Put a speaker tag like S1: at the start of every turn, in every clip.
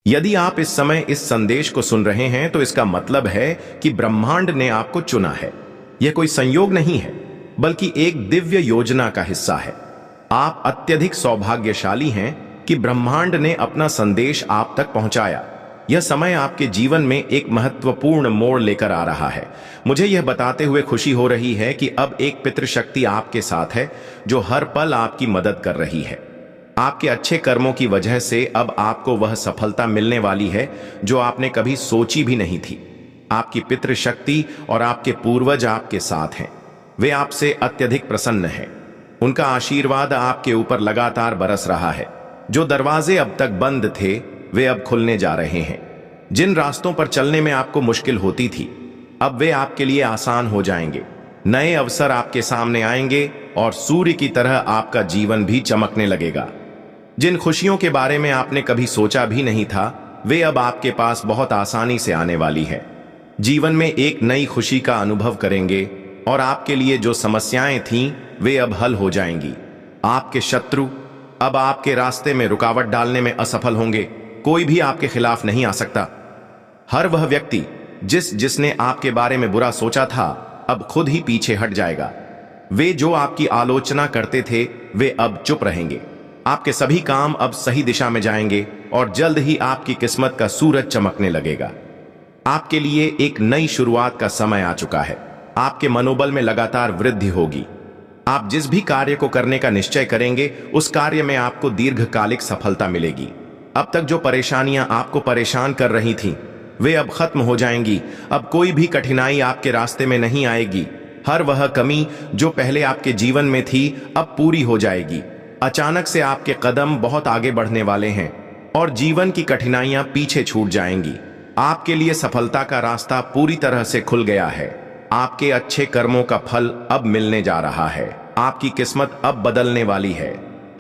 S1: यदि आप इस समय इस संदेश को सुन रहे हैं तो इसका मतलब है कि ब्रह्मांड ने आपको चुना है। यह कोई संयोग नहीं है, बल्कि एक दिव्य योजना का हिस्सा है। आप अत्यधिक सौभाग्यशाली हैं कि ब्रह्मांड ने अपना संदेश आप तक पहुंचाया। यह समय आपके जीवन में एक महत्वपूर्ण मोड़ लेकर आ रहा है। मुझे यह बताते हुए खुशी हो रही है कि अब एक पितृशक्ति आपके साथ है जो हर पल आपकी मदद कर रही है। आपके अच्छे कर्मों की वजह से अब आपको वह सफलता मिलने वाली है जो आपने कभी सोची भी नहीं थी। आपकी पितृशक्ति और आपके पूर्वज आपके साथ हैं। वे आपसे अत्यधिक प्रसन्न हैं। उनका आशीर्वाद आपके ऊपर लगातार बरस रहा है। जो दरवाजे अब तक बंद थे वे अब खुलने जा रहे हैं। जिन रास्तों पर चलने में आपको मुश्किल होती थी अब वे आपके लिए आसान हो जाएंगे। नए अवसर आपके सामने आएंगे और सूर्य की तरह आपका जीवन भी चमकने लगेगा। जिन खुशियों के बारे में आपने कभी सोचा भी नहीं था वे अब आपके पास बहुत आसानी से आने वाली है। जीवन में एक नई खुशी का अनुभव करेंगे और आपके लिए जो समस्याएं थीं वे अब हल हो जाएंगी। आपके शत्रु अब आपके रास्ते में रुकावट डालने में असफल होंगे। कोई भी आपके खिलाफ नहीं आ सकता। हर वह व्यक्ति जिसने आपके बारे में बुरा सोचा था अब खुद ही पीछे हट जाएगा। वे जो आपकी आलोचना करते थे वे अब चुप रहेंगे। आपके सभी काम अब सही दिशा में जाएंगे और जल्द ही आपकी किस्मत का सूरज चमकने लगेगा। आपके लिए एक नई शुरुआत का समय आ चुका है। आपके मनोबल में लगातार वृद्धि होगी। आप जिस भी कार्य को करने का निश्चय करेंगे उस कार्य में आपको दीर्घकालिक सफलता मिलेगी। अब तक जो परेशानियां आपको परेशान कर रही थीं वे अब खत्म हो जाएंगी। अब कोई भी कठिनाई आपके रास्ते में नहीं आएगी। हर वह कमी जो पहले आपके जीवन में थी अब पूरी हो जाएगी। अचानक से आपके कदम बहुत आगे बढ़ने वाले हैं और जीवन की कठिनाइयां पीछे छूट जाएंगी। आपके लिए सफलता का रास्ता पूरी तरह से खुल गया है। आपके अच्छे कर्मों का फल अब मिलने जा रहा है। आपकी किस्मत अब बदलने वाली है।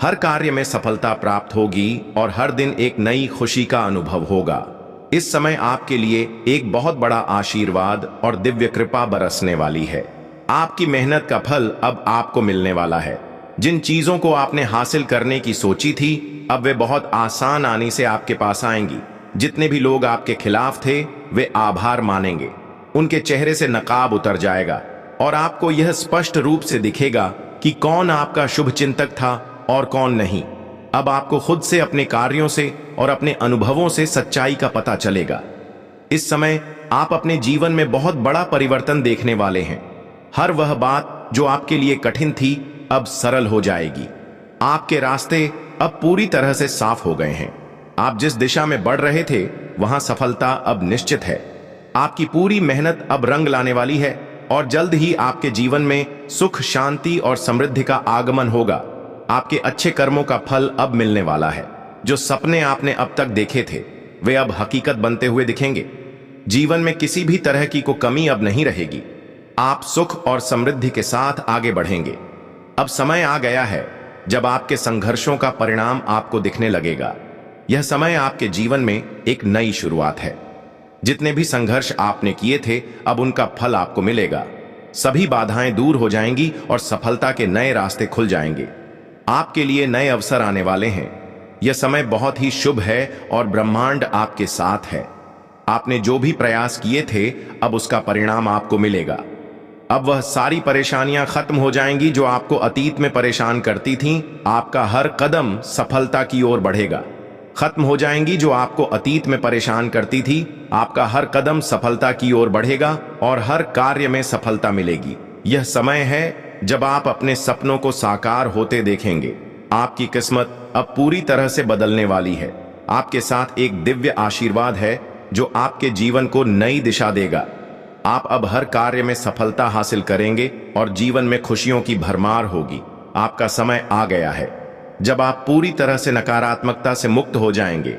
S1: हर कार्य में सफलता प्राप्त होगी और हर दिन एक नई खुशी का अनुभव होगा। इस समय आपके लिए एक बहुत बड़ा आशीर्वाद और दिव्य कृपा बरसने वाली है। आपकी मेहनत का फल अब आपको मिलने वाला है। जिन चीजों को आपने हासिल करने की सोची थी अब वे बहुत आसान आनी से आपके पास आएंगी। जितने भी लोग आपके खिलाफ थे वे आभार मानेंगे। उनके चेहरे से नकाब उतर जाएगा और आपको यह स्पष्ट रूप से दिखेगा कि कौन आपका शुभ चिंतक था और कौन नहीं। अब आपको खुद से अपने कार्यों से और अपने अनुभवों से सच्चाई का पता चलेगा। इस समय आप अपने जीवन में बहुत बड़ा परिवर्तन देखने वाले हैं। हर वह बात जो आपके लिए कठिन थी अब सरल हो जाएगी। आपके रास्ते अब पूरी तरह से साफ हो गए हैं। आप जिस दिशा में बढ़ रहे थे वहां सफलता अब निश्चित है। आपकी पूरी मेहनत अब रंग लाने वाली है और जल्द ही आपके जीवन में सुख, शांति और समृद्धि का आगमन होगा। आपके अच्छे कर्मों का फल अब मिलने वाला है। जो सपने आपने अब तक देखे थे वे अब हकीकत बनते हुए दिखेंगे। जीवन में किसी भी तरह की कोई कमी अब नहीं रहेगी। आप सुख और समृद्धि के साथ आगे बढ़ेंगे। अब समय आ गया है जब आपके संघर्षों का परिणाम आपको दिखने लगेगा। यह समय आपके जीवन में एक नई शुरुआत है। जितने भी संघर्ष आपने किए थे अब उनका फल आपको मिलेगा। सभी बाधाएं दूर हो जाएंगी और सफलता के नए रास्ते खुल जाएंगे। आपके लिए नए अवसर आने वाले हैं। यह समय बहुत ही शुभ है और ब्रह्मांड आपके साथ है। आपने जो भी प्रयास किए थे अब उसका परिणाम आपको मिलेगा। अब वह सारी परेशानियां खत्म हो जाएंगी जो आपको अतीत में परेशान करती थीं। आपका हर कदम सफलता की ओर बढ़ेगा। खत्म हो जाएंगी जो आपको अतीत में परेशान करती थी। आपका हर कदम सफलता की ओर बढ़ेगा और हर कार्य में सफलता मिलेगी। यह समय है जब आप अपने सपनों को साकार होते देखेंगे। आपकी किस्मत अब पूरी तरह से बदलने वाली है। आपके साथ एक दिव्य आशीर्वाद है जो आपके जीवन को नई दिशा देगा। आप अब हर कार्य में सफलता हासिल करेंगे और जीवन में खुशियों की भरमार होगी। आपका समय आ गया है जब आप पूरी तरह से नकारात्मकता से मुक्त हो जाएंगे।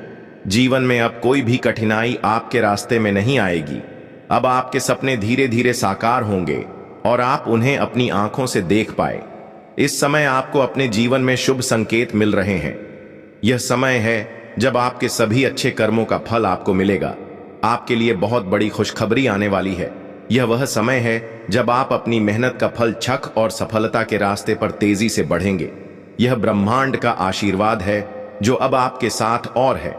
S1: जीवन में अब कोई भी कठिनाई आपके रास्ते में नहीं आएगी। अब आपके सपने धीरे धीरे साकार होंगे और आप उन्हें अपनी आंखों से देख पाए। इस समय आपको अपने जीवन में शुभ संकेत मिल रहे हैं। यह समय है जब आपके सभी अच्छे कर्मों का फल आपको मिलेगा। आपके लिए बहुत बड़ी खुशखबरी आने वाली है। यह वह समय है जब आप अपनी मेहनत का फल चख और सफलता के रास्ते पर तेजी से बढ़ेंगे। यह ब्रह्मांड का आशीर्वाद है जो अब आपके साथ और है।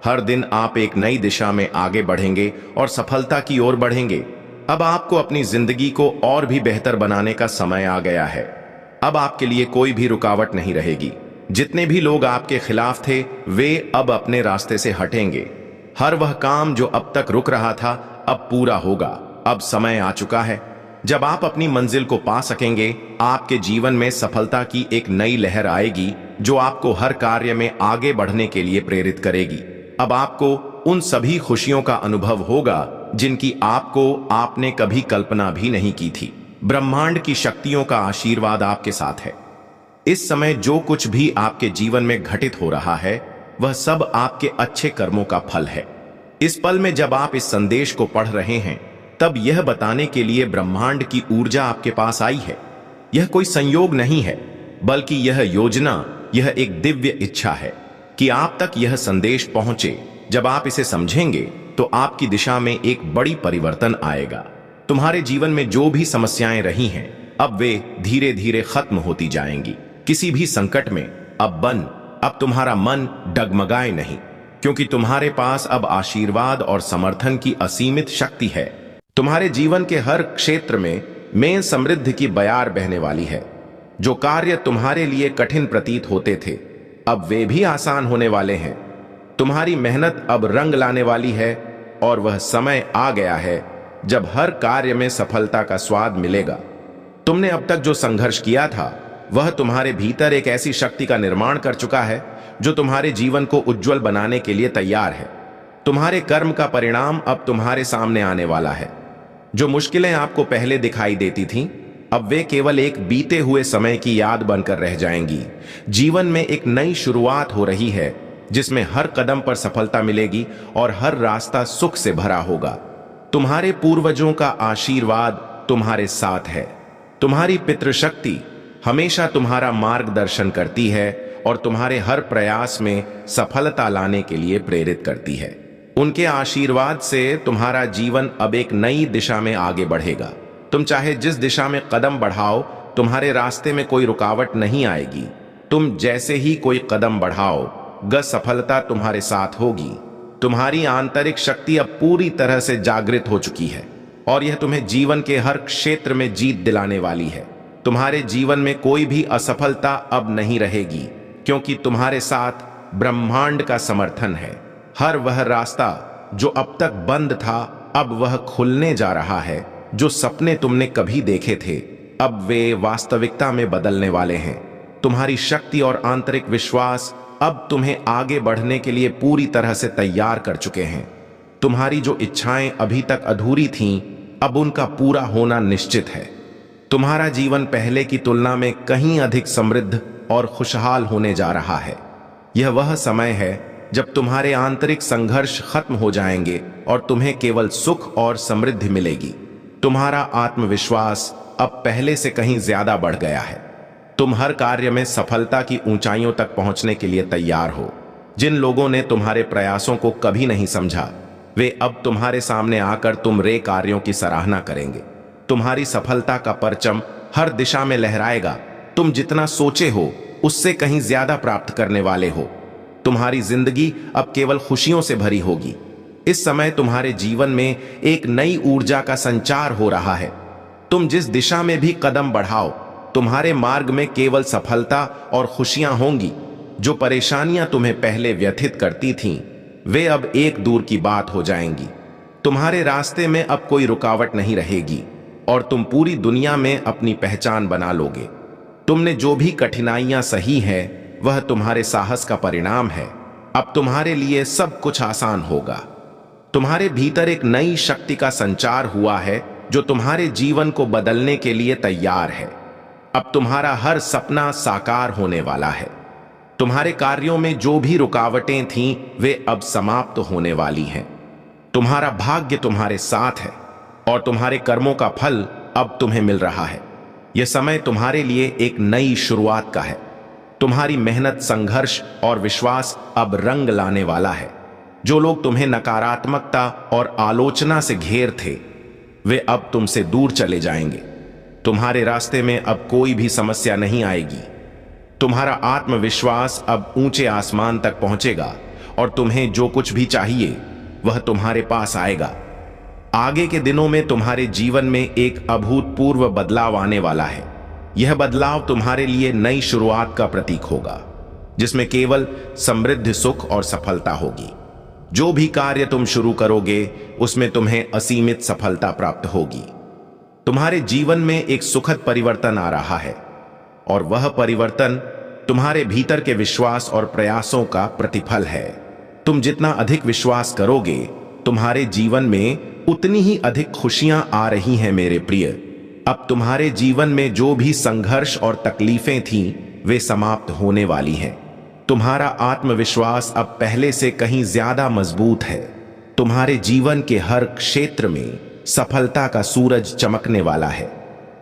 S1: हर दिन आप एक नई दिशा में आगे बढ़ेंगे और सफलता की ओर बढ़ेंगे। अब आपको अपनी जिंदगी को और भी बेहतर बनाने का समय आ गया है। अब आपके लिए कोई भी रुकावट नहीं रहेगी। जितने भी लोग आपके खिलाफ थे वे अब अपने रास्ते से हटेंगे। हर वह काम जो अब तक रुक रहा था अब पूरा होगा। अब समय आ चुका है जब आप अपनी मंजिल को पा सकेंगे। आपके जीवन में सफलता की एक नई लहर आएगी जो आपको हर कार्य में आगे बढ़ने के लिए प्रेरित करेगी। अब आपको उन सभी खुशियों का अनुभव होगा जिनकी आपने कभी कल्पना भी नहीं की थी। ब्रह्मांड की शक्तियों का आशीर्वाद आपके साथ है। इस समय जो कुछ भी आपके जीवन में घटित हो रहा है वह सब आपके अच्छे कर्मों का फल है। इस पल में जब आप इस संदेश को पढ़ रहे हैं तब यह बताने के लिए ब्रह्मांड की ऊर्जा आपके पास आई है। यह कोई संयोग नहीं है बल्कि यह योजना, यह एक दिव्य इच्छा है कि आप तक यह संदेश पहुंचे। जब आप इसे समझेंगे तो आपकी दिशा में एक बड़ी परिवर्तन आएगा। तुम्हारे जीवन में जो भी समस्याएं रही हैं अब वे धीरे धीरे खत्म होती जाएंगी। किसी भी संकट में अब तुम्हारा मन डगमगाए नहीं, क्योंकि तुम्हारे पास अब आशीर्वाद और समर्थन की असीमित शक्ति है। तुम्हारे जीवन के हर क्षेत्र में समृद्धि की बयार बहने वाली है। जो कार्य तुम्हारे लिए कठिन प्रतीत होते थे अब वे भी आसान होने वाले हैं। तुम्हारी मेहनत अब रंग लाने वाली है और वह समय आ गया है जब हर कार्य में सफलता का स्वाद मिलेगा। तुमने अब तक जो संघर्ष किया था वह तुम्हारे भीतर एक ऐसी शक्ति का निर्माण कर चुका है जो तुम्हारे जीवन को उज्जवल बनाने के लिए तैयार है। तुम्हारे कर्म का परिणाम अब तुम्हारे सामने आने वाला है। जो मुश्किलें आपको पहले दिखाई देती थीं अब वे केवल एक बीते हुए समय की याद बनकर रह जाएंगी। जीवन में एक नई शुरुआत हो रही है जिसमें हर कदम पर सफलता मिलेगी और हर रास्ता सुख से भरा होगा। तुम्हारे पूर्वजों का आशीर्वाद तुम्हारे साथ है। तुम्हारी पितृशक्ति हमेशा तुम्हारा मार्गदर्शन करती है और तुम्हारे हर प्रयास में सफलता लाने के लिए प्रेरित करती है। उनके आशीर्वाद से तुम्हारा जीवन अब एक नई दिशा में आगे बढ़ेगा। तुम चाहे जिस दिशा में कदम बढ़ाओ तुम्हारे रास्ते में कोई रुकावट नहीं आएगी। तुम जैसे ही कोई कदम बढ़ाओ सफलता तुम्हारे साथ होगी। तुम्हारी आंतरिक शक्ति अब पूरी तरह से जागृत हो चुकी है और यह तुम्हें जीवन के हर क्षेत्र में जीत दिलाने वाली है। तुम्हारे जीवन में कोई भी असफलता अब नहीं रहेगी, क्योंकि तुम्हारे साथ ब्रह्मांड का समर्थन है। हर वह रास्ता जो अब तक बंद था अब वह खुलने जा रहा है। जो सपने तुमने कभी देखे थे अब वे वास्तविकता में बदलने वाले हैं। तुम्हारी शक्ति और आंतरिक विश्वास अब तुम्हें आगे बढ़ने के लिए पूरी तरह से तैयार कर चुके हैं। तुम्हारी जो इच्छाएं अभी तक अधूरी थीं अब उनका पूरा होना निश्चित है। तुम्हारा जीवन पहले की तुलना में कहीं अधिक समृद्ध और खुशहाल होने जा रहा है। यह वह समय है जब तुम्हारे आंतरिक संघर्ष खत्म हो जाएंगे और तुम्हें केवल सुख और समृद्धि मिलेगी। तुम्हारा आत्मविश्वास अब पहले से कहीं ज्यादा बढ़ गया है। तुम हर कार्य में सफलता की ऊंचाइयों तक पहुंचने के लिए तैयार हो। जिन लोगों ने तुम्हारे प्रयासों को कभी नहीं समझा वे अब तुम्हारे सामने आकर तुम्हारे कार्यों की सराहना करेंगे। तुम्हारी सफलता का परचम हर दिशा में लहराएगा। तुम जितना सोचे हो उससे कहीं ज्यादा प्राप्त करने वाले हो। तुम्हारी जिंदगी अब केवल खुशियों से भरी होगी। इस समय तुम्हारे जीवन में एक नई ऊर्जा का संचार हो रहा है। तुम जिस दिशा में भी कदम बढ़ाओ तुम्हारे मार्ग में केवल सफलता और खुशियां होंगी। जो परेशानियां तुम्हें पहले व्यथित करती थीं वे अब एक दूर की बात हो जाएंगी। तुम्हारे रास्ते में अब कोई रुकावट नहीं रहेगी और तुम पूरी दुनिया में अपनी पहचान बना लोगे। तुमने जो भी कठिनाइयां सही है वह तुम्हारे साहस का परिणाम है। अब तुम्हारे लिए सब कुछ आसान होगा। तुम्हारे भीतर एक नई शक्ति का संचार हुआ है जो तुम्हारे जीवन को बदलने के लिए तैयार है। अब तुम्हारा हर सपना साकार होने वाला है। तुम्हारे कार्यों में जो भी रुकावटें थीं वे अब समाप्त होने वाली हैं। तुम्हारा भाग्य तुम्हारे साथ है और तुम्हारे कर्मों का फल अब तुम्हें मिल रहा है। यह समय तुम्हारे लिए एक नई शुरुआत का है। तुम्हारी मेहनत, संघर्ष और विश्वास अब रंग लाने वाला है। जो लोग तुम्हें नकारात्मकता और आलोचना से घेर थे वे अब तुमसे दूर चले जाएंगे। तुम्हारे रास्ते में अब कोई भी समस्या नहीं आएगी। तुम्हारा आत्मविश्वास अब ऊंचे आसमान तक पहुंचेगा और तुम्हें जो कुछ भी चाहिए वह तुम्हारे पास आएगा। आगे के दिनों में तुम्हारे जीवन में एक अभूतपूर्व बदलाव आने वाला है। यह बदलाव तुम्हारे लिए नई शुरुआत का प्रतीक होगा, जिसमें केवल समृद्ध सुख और सफलता होगी। जो भी कार्य तुम शुरू करोगे उसमें तुम्हें असीमित सफलता प्राप्त होगी। तुम्हारे जीवन में एक सुखद परिवर्तन आ रहा है, और वह परिवर्तन तुम्हारे भीतर के विश्वास और प्रयासों का प्रतिफल है। तुम जितना अधिक विश्वास करोगे, तुम्हारे जीवन में उतनी ही अधिक खुशियां आ रही हैं मेरे प्रिय। अब तुम्हारे जीवन में जो भी संघर्ष और तकलीफें थीं, वे समाप्त होने वाली हैं। तुम्हारा आत्मविश्वास अब पहले से कहीं ज्यादा मजबूत है। तुम्हारे जीवन के हर क्षेत्र में सफलता का सूरज चमकने वाला है।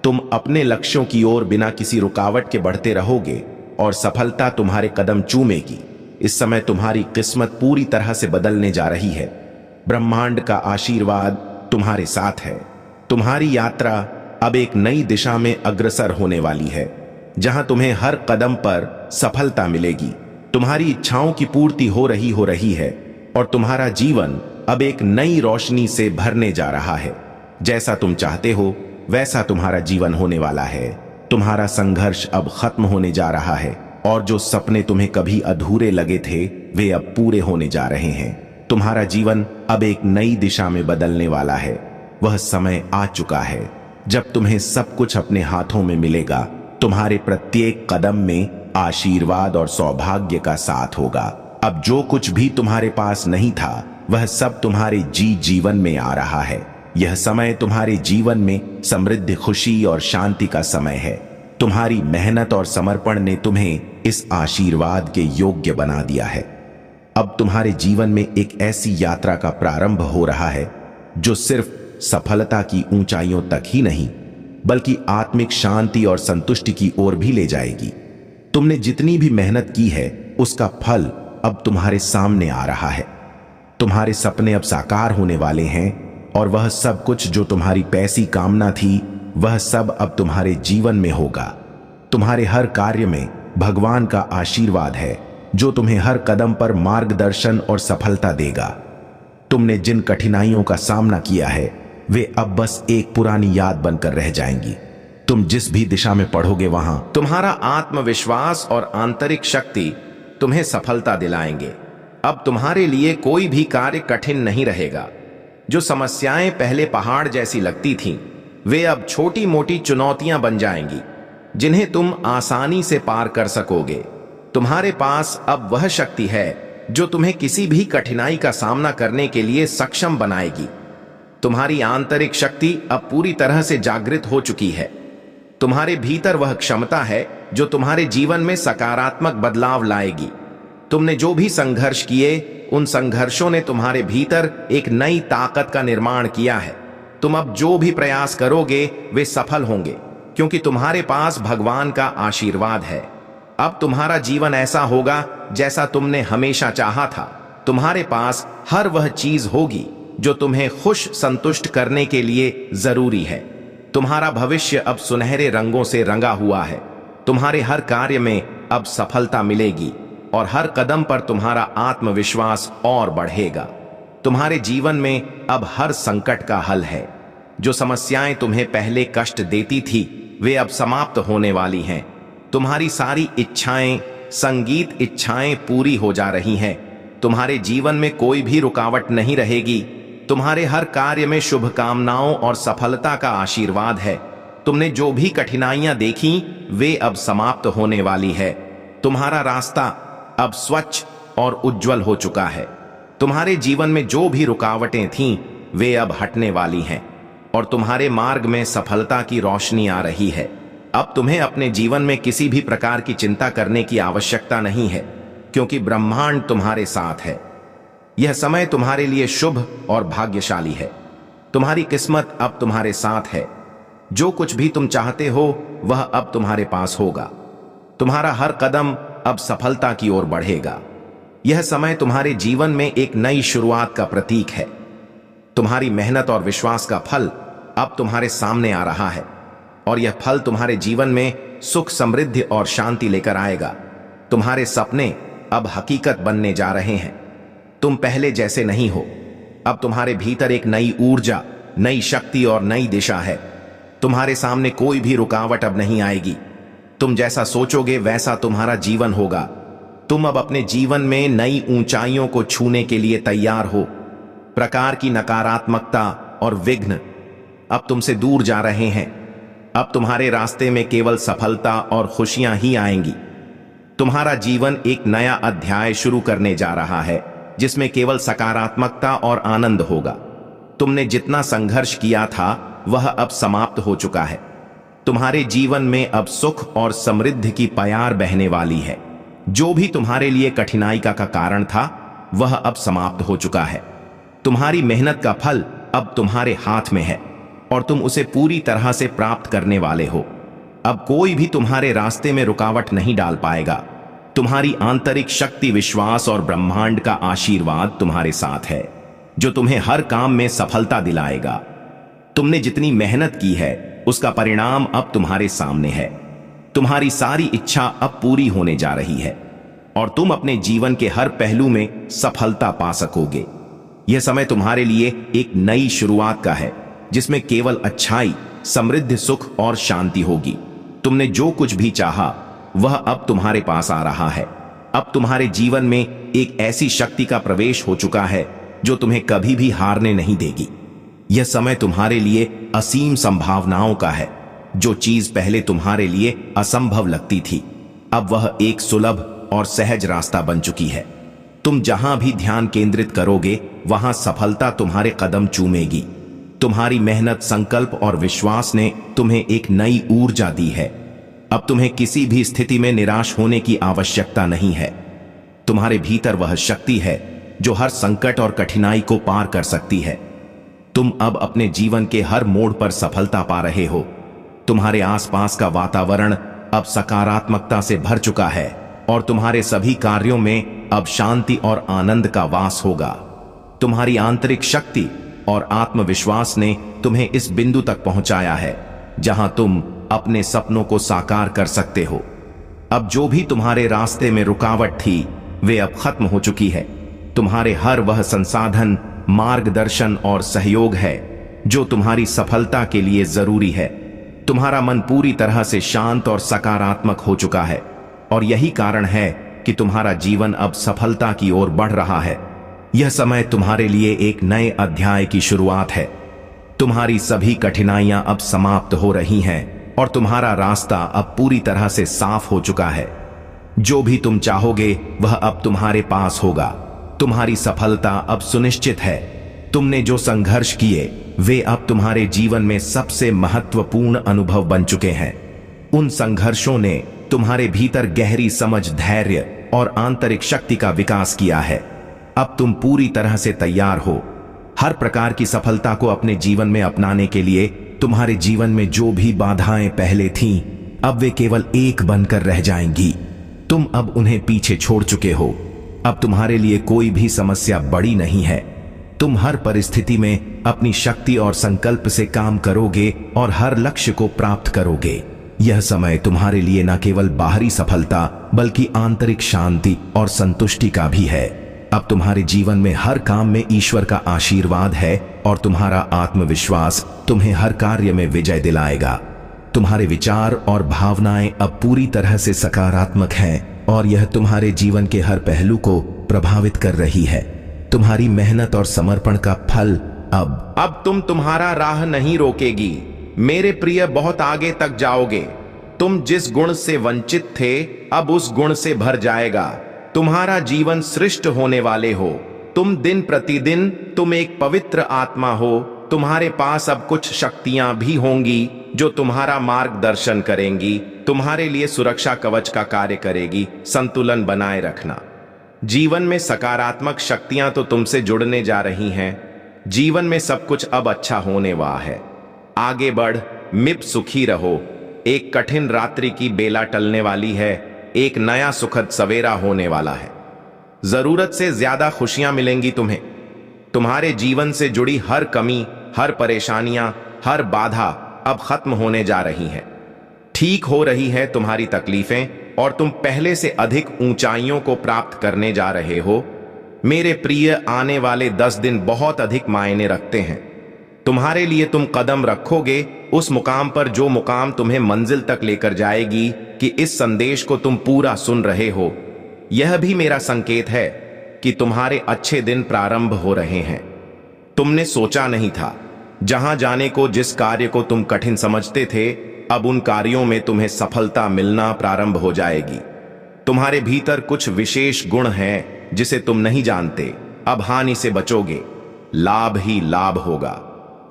S1: तुम अपने लक्ष्यों की ओर बिना किसी रुकावट के बढ़ते रहोगे और सफलता तुम्हारे कदम चूमेगी। इस समय तुम्हारी किस्मत पूरी तरह से बदलने जा रही है। ब्रह्मांड का आशीर्वाद तुम्हारे साथ है। तुम्हारी यात्रा अब एक नई दिशा में अग्रसर होने वाली है, जहां तुम्हें हर कदम पर सफलता मिलेगी। तुम्हारी इच्छाओं की पूर्ति हो रही है और तुम्हारा जीवन अब एक नई रोशनी से भरने जा रहा है। जैसा तुम चाहते हो वैसा तुम्हारा जीवन होने वाला है। तुम्हारा संघर्ष अब खत्म होने जा रहा है और जो सपने तुम्हें कभी अधूरे लगे थे, वे अब पूरे होने जा रहे हैं। तुम्हारा जीवन अब एक नई दिशा में बदलने वाला है। वह समय आ चुका है जब तुम्हें सब कुछ अपने हाथों में मिलेगा। तुम्हारे प्रत्येक कदम में आशीर्वाद और सौभाग्य का साथ होगा। अब जो कुछ भी तुम्हारे पास नहीं था, वह सब तुम्हारे जीवन में आ रहा है। यह समय तुम्हारे जीवन में समृद्धि, खुशी और शांति का समय है। तुम्हारी मेहनत और समर्पण ने तुम्हें इस आशीर्वाद के योग्य बना दिया है। अब तुम्हारे जीवन में एक ऐसी यात्रा का प्रारंभ हो रहा है जो सिर्फ सफलता की ऊंचाइयों तक ही नहीं, बल्कि आत्मिक शांति और संतुष्टि की ओर भी ले जाएगी। तुमने जितनी भी मेहनत की है, उसका फल अब तुम्हारे सामने आ रहा है। तुम्हारे सपने अब साकार होने वाले हैं, और वह सब कुछ जो तुम्हारी पैसी कामना थी, वह सब अब तुम्हारे जीवन में होगा। तुम्हारे हर कार्य में भगवान का आशीर्वाद है, जो तुम्हें हर कदम पर मार्गदर्शन और सफलता देगा। तुमने जिन कठिनाइयों का सामना किया है, वे अब बस एक पुरानी याद बनकर रह जाएंगी। तुम जिस भी दिशा में पढ़ोगे, वहां तुम्हारा आत्मविश्वास और आंतरिक शक्ति तुम्हें सफलता दिलाएंगे। अब तुम्हारे लिए कोई भी कार्य कठिन नहीं रहेगा। जो समस्याएं पहले पहाड़ जैसी लगती थीं, वे अब छोटी मोटी चुनौतियां बन जाएंगी, जिन्हें तुम आसानी से पार कर सकोगे। तुम्हारे पास अब वह शक्ति है जो तुम्हें किसी भी कठिनाई का सामना करने के लिए सक्षम बनाएगी। तुम्हारी आंतरिक शक्ति अब पूरी तरह से जागृत हो चुकी है। तुम्हारे भीतर वह क्षमता है जो तुम्हारे जीवन में सकारात्मक बदलाव लाएगी। तुमने जो भी संघर्ष किए, उन संघर्षों ने तुम्हारे भीतर एक नई ताकत का निर्माण किया है। तुम अब जो भी प्रयास करोगे, वे सफल होंगे, क्योंकि तुम्हारे पास भगवान का आशीर्वाद है। अब तुम्हारा जीवन ऐसा होगा जैसा तुमने हमेशा चाहा था। तुम्हारे पास हर वह चीज होगी जो तुम्हें खुश, संतुष्ट करने के लिए जरूरी है। तुम्हारा भविष्य अब सुनहरे रंगों से रंगा हुआ है। तुम्हारे हर कार्य में अब सफलता मिलेगी और हर कदम पर तुम्हारा आत्मविश्वास और बढ़ेगा। तुम्हारे जीवन में अब हर संकट का हल है। जो समस्याएं तुम्हें पहले कष्ट देती थी, वे अब समाप्त होने वाली हैं। तुम्हारी सारी इच्छाएं, संगीत इच्छाएं पूरी हो जा रही हैं। तुम्हारे जीवन में कोई भी रुकावट नहीं रहेगी। तुम्हारे हर कार्य में शुभकामनाओं और सफलता का आशीर्वाद है। तुमने जो भी कठिनाइयां देखी, वे अब समाप्त होने वाली है। तुम्हारा रास्ता अब स्वच्छ और उज्जवल हो चुका है। तुम्हारे जीवन में जो भी रुकावटें थीं, वे अब हटने वाली हैं और तुम्हारे मार्ग में सफलता की रोशनी आ रही है। अब तुम्हें अपने जीवन में किसी भी प्रकार की चिंता करने की आवश्यकता नहीं है, क्योंकि ब्रह्मांड तुम्हारे साथ है। यह समय तुम्हारे लिए शुभ और भाग्यशाली है। तुम्हारी किस्मत अब तुम्हारे साथ है। जो कुछ भी तुम चाहते हो, वह अब तुम्हारे पास होगा। तुम्हारा हर कदम अब सफलता की ओर बढ़ेगा। यह समय तुम्हारे जीवन में एक नई शुरुआत का प्रतीक है। तुम्हारी मेहनत और विश्वास का फल अब तुम्हारे सामने आ रहा है, और यह फल तुम्हारे जीवन में सुख, समृद्धि और शांति लेकर आएगा। तुम्हारे सपने अब हकीकत बनने जा रहे हैं। तुम पहले जैसे नहीं हो। अब तुम्हारे भीतर एक नई ऊर्जा, नई शक्ति और नई दिशा है। तुम्हारे सामने कोई भी रुकावट अब नहीं आएगी। तुम जैसा सोचोगे वैसा तुम्हारा जीवन होगा। तुम अब अपने जीवन में नई ऊंचाइयों को छूने के लिए तैयार हो। प्रकार की नकारात्मकता और विघ्न अब तुमसे दूर जा रहे हैं। अब तुम्हारे रास्ते में केवल सफलता और खुशियां ही आएंगी। तुम्हारा जीवन एक नया अध्याय शुरू करने जा रहा है, जिसमें केवल सकारात्मकता और आनंद होगा। तुमने जितना संघर्ष किया था वह अब समाप्त हो चुका है। तुम्हारे जीवन में अब सुख और समृद्धि की प्यार बहने वाली है। जो भी तुम्हारे लिए कठिनाई का कारण था वह अब समाप्त हो चुका है। तुम्हारी मेहनत का फल अब तुम्हारे हाथ में है और तुम उसे पूरी तरह से प्राप्त करने वाले हो। अब कोई भी तुम्हारे रास्ते में रुकावट नहीं डाल पाएगा। तुम्हारी आंतरिक शक्ति, विश्वास और ब्रह्मांड का आशीर्वाद तुम्हारे साथ है, जो तुम्हें हर काम में सफलता दिलाएगा। तुमने जितनी मेहनत की है उसका परिणाम अब तुम्हारे सामने है। तुम्हारी सारी इच्छा अब पूरी होने जा रही है और तुम अपने जीवन के हर पहलू में सफलता पा सकोगे। यह समय तुम्हारे लिए एक नई शुरुआत का है, जिसमें केवल अच्छाई, समृद्धि, सुख और शांति होगी। तुमने जो कुछ भी चाहा वह अब तुम्हारे पास आ रहा है। अब तुम्हारे जीवन में एक ऐसी शक्ति का प्रवेश हो चुका है जो तुम्हें कभी भी हारने नहीं देगी। यह समय तुम्हारे लिए असीम संभावनाओं का है। जो चीज पहले तुम्हारे लिए असंभव लगती थी, अब वह एक सुलभ और सहज रास्ता बन चुकी है। तुम जहां भी ध्यान केंद्रित करोगे वहां सफलता तुम्हारे कदम चूमेगी। तुम्हारी मेहनत, संकल्प और विश्वास ने तुम्हें एक नई ऊर्जा दी है। अब तुम्हें किसी भी स्थिति में निराश होने की आवश्यकता नहीं है। तुम्हारे भीतर वह शक्ति है जो हर संकट और कठिनाई को पार कर सकती है। तुम अब अपने जीवन के हर मोड़ पर सफलता पा रहे हो। तुम्हारे आसपास का वातावरण अब सकारात्मकता से भर चुका है और तुम्हारे सभी कार्यों में अब शांति और आनंद का वास होगा। तुम्हारी आंतरिक शक्ति और आत्मविश्वास ने तुम्हें इस बिंदु तक पहुंचाया है जहां तुम अपने सपनों को साकार कर सकते हो। अब जो भी तुम्हारे रास्ते में रुकावट थी वे अब खत्म हो चुकी है। तुम्हारे हर वह संसाधन, मार्गदर्शन और सहयोग है जो तुम्हारी सफलता के लिए जरूरी है। तुम्हारा मन पूरी तरह से शांत और सकारात्मक हो चुका है और यही कारण है कि तुम्हारा जीवन अब सफलता की ओर बढ़ रहा है। यह समय तुम्हारे लिए एक नए अध्याय की शुरुआत है। तुम्हारी सभी कठिनाइयां अब समाप्त हो रही हैं और तुम्हारा रास्ता अब पूरी तरह से साफ हो चुका है। जो भी तुम चाहोगे वह अब तुम्हारे पास होगा। तुम्हारी सफलता अब सुनिश्चित है। तुमने जो संघर्ष किए वे अब तुम्हारे जीवन में सबसे महत्वपूर्ण अनुभव बन चुके हैं। उन संघर्षों ने तुम्हारे भीतर गहरी समझ, धैर्य और आंतरिक शक्ति का विकास किया है। अब तुम पूरी तरह से तैयार हो हर प्रकार की सफलता को अपने जीवन में अपनाने के लिए। तुम्हारे जीवन में जो भी बाधाएं पहले थीं, अब वे केवल एक बनकर रह जाएंगी। तुम अब उन्हें पीछे छोड़ चुके हो। अब तुम्हारे लिए कोई भी समस्या बड़ी नहीं है। तुम हर परिस्थिति में अपनी शक्ति और संकल्प से काम करोगे और हर लक्ष्य को प्राप्त करोगे। यह समय तुम्हारे लिए न केवल बाहरी सफलता बल्कि आंतरिक शांति और संतुष्टि का भी है। अब तुम्हारे जीवन में हर काम में ईश्वर का आशीर्वाद है और तुम्हारा आत्मविश्वास तुम्हें हर कार्य में विजय दिलाएगा। तुम्हारे विचार और भावनाएं अब पूरी तरह से सकारात्मक हैं और यह तुम्हारे जीवन के हर पहलू को प्रभावित कर रही है। तुम्हारी मेहनत और समर्पण का फल अब तुम तुम्हारा राह नहीं रोकेगी। मेरे प्रिय, बहुत आगे तक जाओगे। तुम जिस गुण से वंचित थे अब उस गुण से भर जाएगा। तुम्हारा जीवन श्रेष्ठ होने वाले हो। तुम दिन प्रतिदिन तुम एक पवित्र आत्मा हो। तुम्हारे पास अब कुछ शक्तियां भी होंगी जो तुम्हारा मार्गदर्शन करेंगी, तुम्हारे लिए सुरक्षा कवच का कार्य करेगी। संतुलन बनाए रखना। जीवन में सकारात्मक शक्तियां तो तुमसे जुड़ने जा रही हैं। जीवन में सब कुछ अब अच्छा होने वाला है। आगे बढ़, मिप सुखी रहो। एक कठिन रात्रि की बेला टलने वाली है। एक नया सुखद सवेरा होने वाला है। जरूरत से ज्यादा खुशियां मिलेंगी तुम्हें। तुम्हारे जीवन से जुड़ी हर कमी, हर परेशानियां, हर बाधा अब खत्म होने जा रही हैं। ठीक हो रही है तुम्हारी तकलीफें और तुम पहले से अधिक ऊंचाइयों को प्राप्त करने जा रहे हो। मेरे प्रिय, आने वाले 10 दिन बहुत अधिक मायने रखते हैं तुम्हारे लिए। तुम कदम रखोगे उस मुकाम पर जो मुकाम तुम्हें मंजिल तक लेकर जाएगी कि इस संदेश को तुम पूरा सुन रहे हो। यह भी मेरा संकेत है कि तुम्हारे अच्छे दिन प्रारंभ हो रहे हैं। तुमने सोचा नहीं था, जहां जाने को, जिस कार्य को तुम कठिन समझते थे, अब उन कार्यों में तुम्हें सफलता मिलना प्रारंभ हो जाएगी। तुम्हारे भीतर कुछ विशेष गुण हैं जिसे तुम नहीं जानते। अब हानि से बचोगे, लाभ ही लाभ होगा।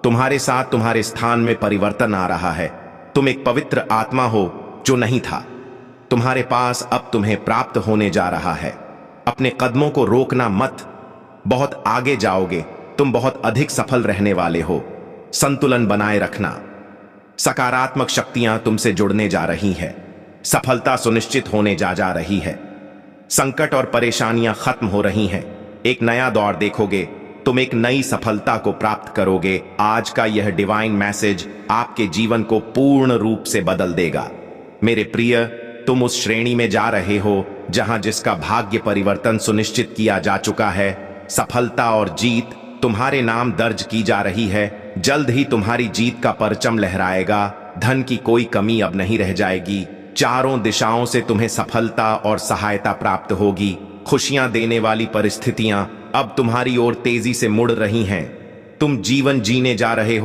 S1: तुम्हारे साथ तुम्हारे स्थान में परिवर्तन आ रहा है। तुम एक पवित्र आत्मा हो जो नहीं था, तुम्हारे पास अब तुम्हें प्राप्त होने जा रहा है। अपने कदमों को रोकना मत, बहुत आगे जाओगे। तुम बहुत अधिक सफल रहने वाले हो। संतुलन बनाए रखना। सकारात्मक शक्तियां तुमसे जुड़ने जा रही हैं। सफलता सुनिश्चित होने जा रही है। संकट और परेशानियां खत्म हो रही हैं। एक नया दौर देखोगे। तुम एक नई सफलता को प्राप्त करोगे। आज का यह डिवाइन मैसेज आपके जीवन को पूर्ण रूप से बदल देगा। मेरे प्रिय, तुम उस श्रेणी में जा रहे हो जहां जिसका भाग्य परिवर्तन सुनिश्चित किया जा चुका है। सफलता और जीत तुम्हारे नाम दर्ज की जा रही है। जल्द ही तुम्हारी जीत का परचम लहराएगा। धन की कोई कमी अब नहीं रह जाएगी। चारों दिशाओं से तुम्हें सफलता और सहायता प्राप्त होगी। खुशियां देने वाली परिस्थितियां अब तुम्हारी ओर तेजी से मुड़ रही हैं। तुम जीवन जीने जा रहे हो